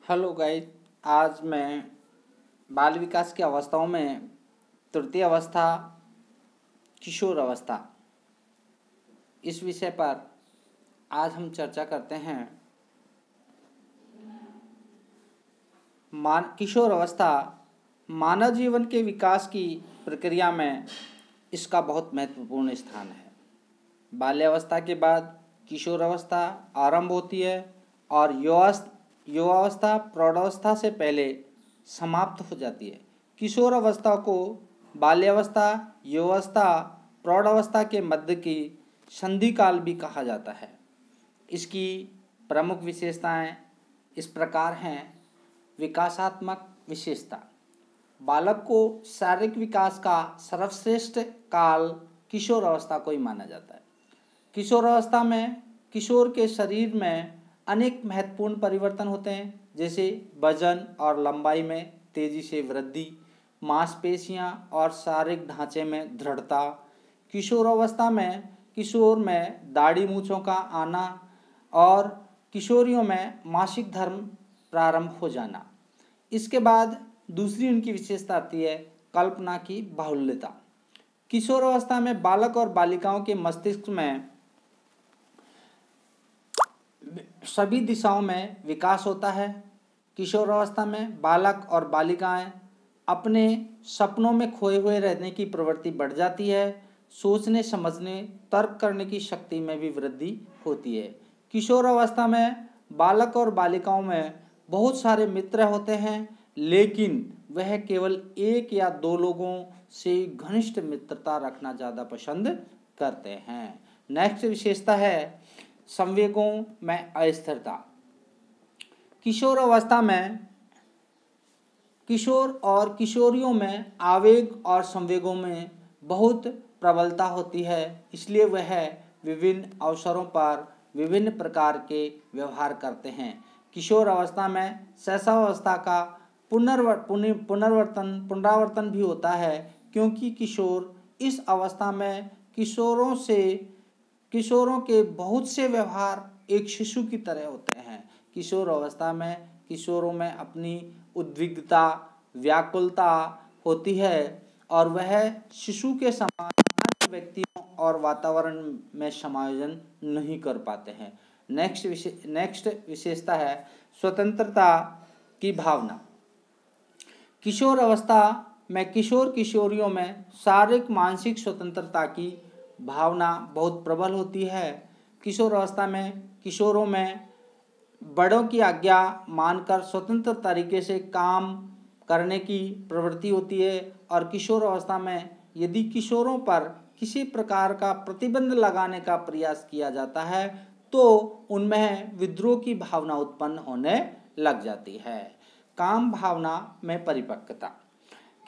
Hello guys. आज मैं बाल विकास की अवस्थाओं में तृतीय अवस्था किशोर अवस्था इस विषय पर आज हम चर्चा करते हैं। किशोर अवस्था मानव जीवन के विकास की प्रक्रिया में इसका बहुत महत्वपूर्ण स्थान है। बाल्यावस्था के बाद किशोर अवस्था आरंभ होती है और युवावस्था प्रौढ़ावस्था से पहले समाप्त हो जाती है। किशोर अवस्था को बाल्यावस्था, युवावस्था, प्रौढ़ावस्था के मध्य की संधि काल भी कहा जाता है। इसकी प्रमुख विशेषताएं इस प्रकार हैं। विकासात्मक विशेषता, बालक को शारीरिक विकास का सर्वश्रेष्ठ काल किशोर अवस्था को ही माना जाता है। किशोर अवस्था में किशोर के शरीर में अनेक महत्वपूर्ण परिवर्तन होते हैं, जैसे वजन और लंबाई में तेजी से वृद्धि, मांसपेशियां और शारीरिक ढांचे में दृढ़ता। किशोर अवस्था में किशोर में दाढ़ी मूंछों का आना और किशोरियों में मासिक धर्म प्रारंभ हो जाना। इसके बाद दूसरी उनकी विशेषता आती है कल्पना की बाहुल्यता। किशोर अवस्था में बालक और बालिकाओं के मस्तिष्क में सभी दिशाओं में विकास होता है। किशोर अवस्था में बालक और बालिकाएं अपने सपनों में खोए हुए रहने की प्रवृत्ति बढ़ जाती है। सोचने, समझने, तर्क करने की शक्ति में भी वृद्धि होती है। किशोर अवस्था में बालक और बालिकाओं में बहुत सारे मित्र होते हैं, लेकिन वह केवल एक या दो लोगों से घनिष्ठ मित्रता रखना ज़्यादा पसंद करते हैं। नेक्स्ट विशेषता है संवेगों में अस्थिरता। किशोर अवस्था में किशोर और किशोरियों में आवेग और संवेगों में बहुत प्रबलता होती है, इसलिए वह विभिन्न अवसरों पर विभिन्न प्रकार के व्यवहार करते हैं। किशोर अवस्था में शैशवावस्था का पुनरावर्तन भी होता है, क्योंकि किशोर इस अवस्था में किशोरों के बहुत से व्यवहार एक शिशु की तरह होते हैं। किशोर अवस्था में किशोरों में अपनी उद्विग्नता, व्याकुलता होती है और वह शिशु के समान अन्य व्यक्तियों और वातावरण में समायोजन नहीं कर पाते हैं। नेक्स्ट विशेषता है स्वतंत्रता की भावना। किशोर अवस्था में किशोर किशोरियों में शारीरिक मानसिक स्वतंत्रता की भावना बहुत प्रबल होती है। किशोर अवस्था में किशोरों में बड़ों की आज्ञा मानकर स्वतंत्र तरीके से काम करने की प्रवृत्ति होती है और किशोर अवस्था में यदि किशोरों पर किसी प्रकार का प्रतिबंध लगाने का प्रयास किया जाता है तो उनमें विद्रोह की भावना उत्पन्न होने लग जाती है। काम भावना में परिपक्वता।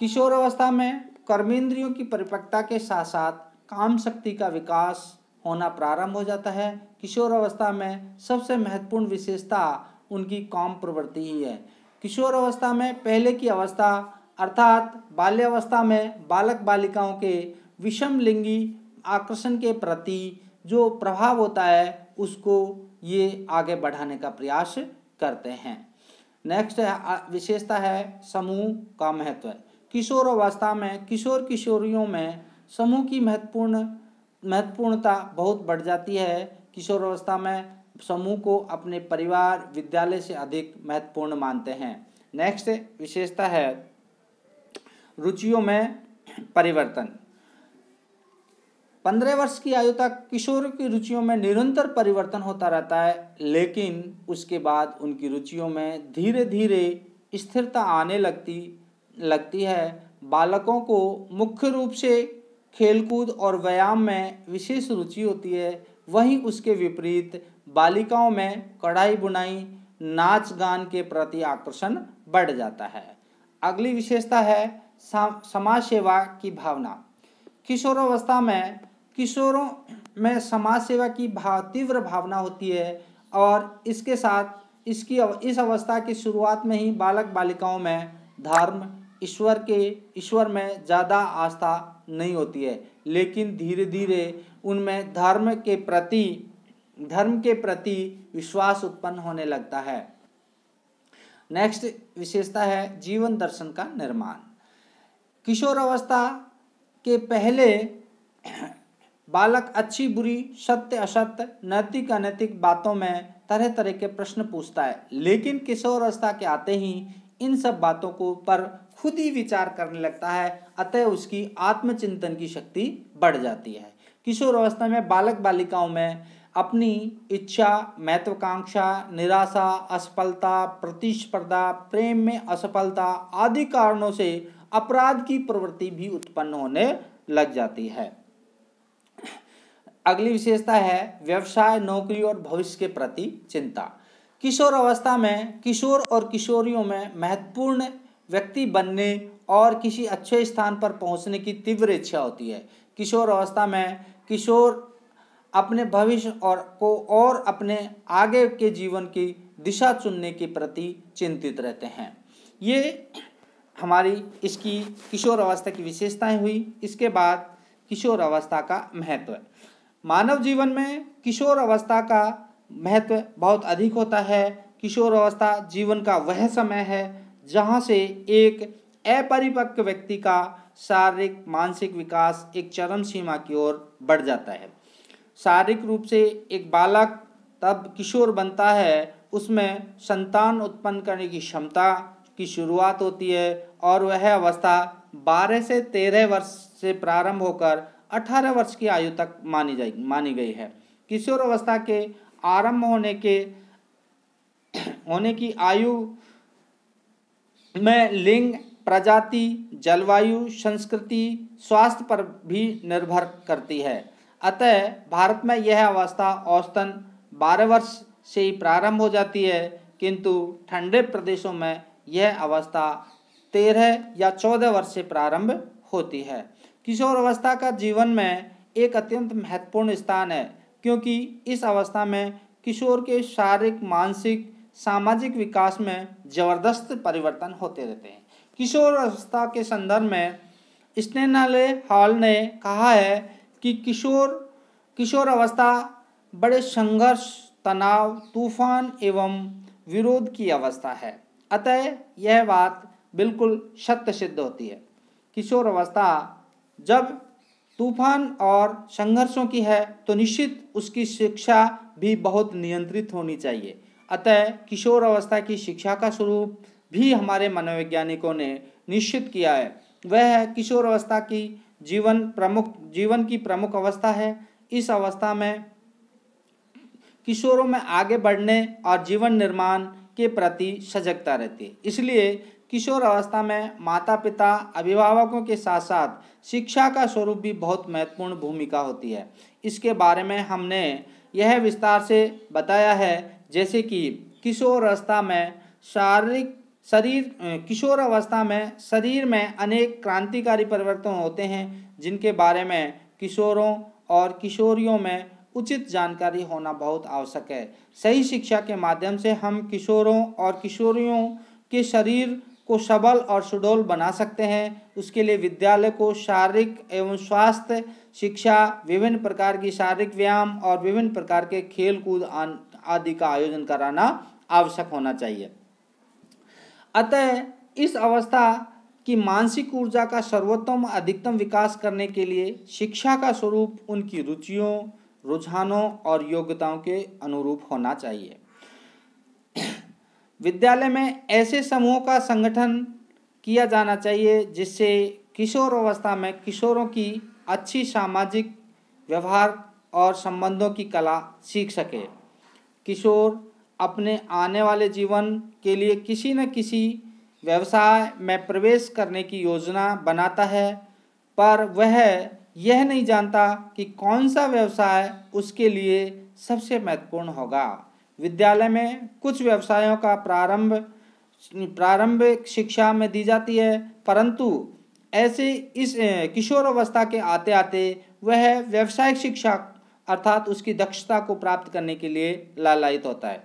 किशोर अवस्था में कर्मेंद्रियों की परिपक्वता के साथ साथ काम शक्ति का विकास होना प्रारंभ हो जाता है। किशोर अवस्था में सबसे महत्वपूर्ण विशेषता उनकी काम प्रवृत्ति ही है। किशोर अवस्था में पहले की अवस्था अर्थात बाल्यावस्था में बालक बालिकाओं के विषम लिंगी आकर्षण के प्रति जो प्रभाव होता है उसको ये आगे बढ़ाने का प्रयास करते हैं। नेक्स्ट विशेषता है समूह का महत्व। किशोर अवस्था में किशोर किशोरियों में समूह की महत्वपूर्णता बहुत बढ़ जाती है। किशोर अवस्था में समूह को अपने परिवार, विद्यालय से अधिक महत्वपूर्ण मानते हैं। नेक्स्ट विशेषता है रुचियों में परिवर्तन। 15 वर्ष की आयु तक किशोर की रुचियों में निरंतर परिवर्तन होता रहता है, लेकिन उसके बाद उनकी रुचियों में धीरे धीरे स्थिरता आने लगती है। बालकों को मुख्य रूप से खेलकूद और व्यायाम में विशेष रुचि होती है, वहीं उसके विपरीत बालिकाओं में कढ़ाई बुनाई, नाच गान के प्रति आकर्षण बढ़ जाता है। अगली विशेषता है समाज सेवा की भावना। किशोर अवस्था में किशोरों में समाज सेवा की तीव्र भावना होती है और इसके साथ इस अवस्था की शुरुआत में ही बालक बालिकाओं में धर्म, ईश्वर में ज़्यादा आस्था नहीं होती है, लेकिन धीरे धीरे उनमें धर्म के प्रति विश्वास उत्पन्न होने लगता है। नेक्स्ट विशेषता है जीवन दर्शन का निर्माण। किशोर अवस्था के पहले बालक अच्छी बुरी, सत्य असत्य, नैतिक अनैतिक बातों में तरह तरह के प्रश्न पूछता है, लेकिन किशोर अवस्था के आते ही इन सब बातों को पर खुद ही विचार करने लगता है, अतः उसकी आत्मचिंतन की शक्ति बढ़ जाती है। किशोर अवस्था में बालक बालिकाओं में अपनी इच्छा, महत्वाकांक्षा, निराशा, असफलता, प्रतिस्पर्धा, प्रेम में असफलता आदि कारणों से अपराध की प्रवृत्ति भी उत्पन्न होने लग जाती है। अगली विशेषता है व्यवसाय, नौकरी और भविष्य के प्रति चिंता। किशोर अवस्था में किशोर और किशोरियों में महत्वपूर्ण व्यक्ति बनने और किसी अच्छे स्थान पर पहुंचने की तीव्र इच्छा होती है। किशोर अवस्था में किशोर अपने भविष्य और अपने आगे के जीवन की दिशा चुनने के प्रति चिंतित रहते हैं। ये हमारी इसकी किशोर अवस्था की विशेषताएं हुई। इसके बाद किशोर अवस्था का महत्व। मानव जीवन में किशोर अवस्था का महत्व बहुत अधिक होता है। किशोर अवस्था जीवन का वह समय है जहाँ से एक अपरिपक्व व्यक्ति का शारीरिक मानसिक विकास एक चरम सीमा की ओर बढ़ जाता है। शारीरिक रूप से एक बालक तब किशोर बनता है, उसमें संतान उत्पन्न करने की क्षमता की शुरुआत होती है और वह अवस्था 12 से 13 वर्ष से प्रारंभ होकर 18 वर्ष की आयु तक मानी गई है। किशोर अवस्था के आरंभ होने की आयु में लिंग, प्रजाति, जलवायु, संस्कृति, स्वास्थ्य पर भी निर्भर करती है। अतः भारत में यह अवस्था औसतन 12 वर्ष से ही प्रारंभ हो जाती है, किंतु ठंडे प्रदेशों में यह अवस्था 13 या 14 वर्ष से प्रारंभ होती है। किशोर अवस्था का जीवन में एक अत्यंत महत्वपूर्ण स्थान है, क्योंकि इस अवस्था में किशोर के शारीरिक, मानसिक, सामाजिक विकास में जबरदस्त परिवर्तन होते रहते हैं। किशोर अवस्था के संदर्भ में स्नेहालय हॉल ने कहा है कि किशोर अवस्था बड़े संघर्ष, तनाव, तूफान एवं विरोध की अवस्था है। अतः यह बात बिल्कुल सत्य सिद्ध होती है। किशोर अवस्था जब तूफान और संघर्षों की है तो निश्चित उसकी शिक्षा भी बहुत नियंत्रित होनी चाहिए। अतः किशोर अवस्था की शिक्षा का स्वरूप भी हमारे मनोवैज्ञानिकों ने निश्चित किया है। वह है किशोर अवस्था की जीवन की प्रमुख अवस्था है। इस अवस्था में किशोरों में आगे बढ़ने और जीवन निर्माण के प्रति सजगता रहती है। इसलिए किशोर अवस्था में माता पिता, अभिभावकों के साथ साथ शिक्षा का स्वरूप भी बहुत महत्वपूर्ण भूमिका होती है। इसके बारे में हमने यह विस्तार से बताया है, जैसे कि किशोर अवस्था में शरीर में अनेक क्रांतिकारी परिवर्तन होते हैं, जिनके बारे में किशोरों और किशोरियों में उचित जानकारी होना बहुत आवश्यक है। सही शिक्षा के माध्यम से हम किशोरों और किशोरियों के शरीर को सबल और सुडौल बना सकते हैं। उसके लिए विद्यालय को शारीरिक एवं स्वास्थ्य शिक्षा, विभिन्न प्रकार की शारीरिक व्यायाम और विभिन्न प्रकार के खेल कूद आदि का आयोजन कराना आवश्यक होना चाहिए। अतः इस अवस्था की मानसिक ऊर्जा का सर्वोत्तम अधिकतम विकास करने के लिए शिक्षा का स्वरूप उनकी रुचियों, रुझानों और योग्यताओं के अनुरूप होना चाहिए। विद्यालय में ऐसे समूहों का संगठन किया जाना चाहिए जिससे किशोर अवस्था में किशोरों की अच्छी सामाजिक व्यवहार और संबंधों की कला सीख सके। किशोर अपने आने वाले जीवन के लिए किसी न किसी व्यवसाय में प्रवेश करने की योजना बनाता है, पर वह यह नहीं जानता कि कौन सा व्यवसाय उसके लिए सबसे महत्वपूर्ण होगा। विद्यालय में कुछ व्यवसायों का प्रारंभिक शिक्षा में दी जाती है, परंतु ऐसे इस किशोर अवस्था के आते आते वह व्यावसायिक शिक्षा अर्थात उसकी दक्षता को प्राप्त करने के लिए लालायित होता है।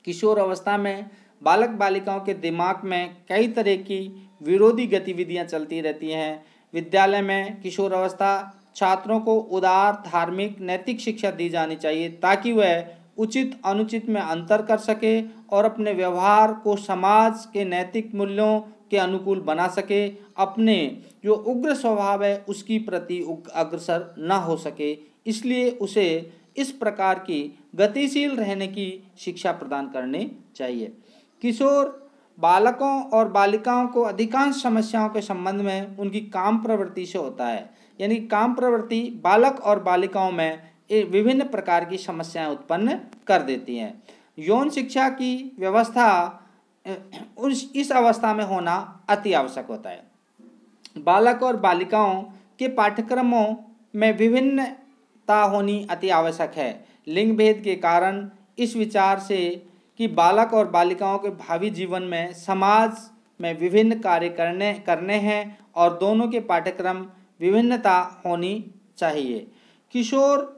किशोर अवस्था में बालक बालिकाओं के दिमाग में कई तरह की विरोधी गतिविधियां चलती रहती हैं। विद्यालय में किशोर अवस्था छात्रों को उदार, धार्मिक, नैतिक शिक्षा दी जानी चाहिए ताकि वह उचित अनुचित में अंतर कर सके और अपने व्यवहार को समाज के नैतिक मूल्यों के अनुकूल बना सके, अपने जो उग्र स्वभाव है उसकी प्रति अग्रसर न हो सके। इसलिए उसे इस प्रकार की गतिशील रहने की शिक्षा प्रदान करनी चाहिए। किशोर बालकों और बालिकाओं को अधिकांश समस्याओं के संबंध में उनकी काम प्रवृत्ति से होता है। यानी काम प्रवृत्ति बालक और बालिकाओं में विभिन्न प्रकार की समस्याएं उत्पन्न कर देती हैं। यौन शिक्षा की व्यवस्था इस अवस्था में होना अति आवश्यक होता है। बालक और बालिकाओं के पाठ्यक्रमों में विभिन्नता होनी अति आवश्यक है। लिंग भेद के कारण इस विचार से कि बालक और बालिकाओं के भावी जीवन में समाज में विभिन्न कार्य करने हैं और दोनों के पाठ्यक्रम विभिन्नता होनी चाहिए। किशोर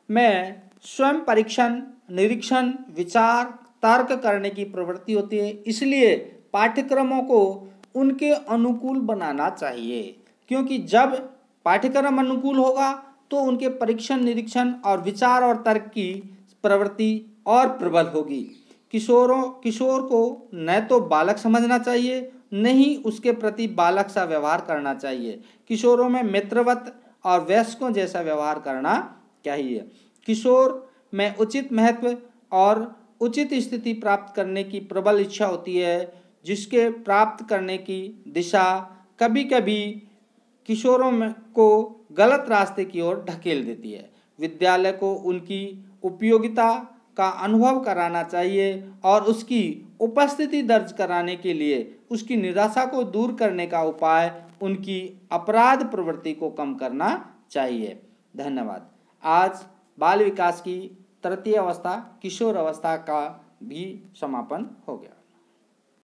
में स्वयं परीक्षण, निरीक्षण, विचार, तर्क करने की प्रवृत्ति होती है। इसलिए पाठ्यक्रमों को उनके अनुकूल बनाना चाहिए, क्योंकि जब पाठ्यक्रम अनुकूल होगा तो उनके परीक्षण, निरीक्षण और विचार और तर्क की प्रवृत्ति और प्रबल होगी। किशोर को न तो बालक समझना चाहिए, न ही उसके प्रति बालक सा व्यवहार करना चाहिए। किशोरों में मित्रवत और वयस्कों जैसा व्यवहार करना चाहिए। किशोर में उचित महत्व और उचित स्थिति प्राप्त करने की प्रबल इच्छा होती है, जिसके प्राप्त करने की दिशा कभी कभी किशोरों को गलत रास्ते की ओर ढकेल देती है। विद्यालय को उनकी उपयोगिता का अनुभव कराना चाहिए और उसकी उपस्थिति दर्ज कराने के लिए उसकी निराशा को दूर करने का उपाय उनकी अपराध प्रवृत्ति को कम करना चाहिए। धन्यवाद। आज बाल विकास की तृतीय अवस्था किशोर अवस्था का भी समापन हो गया।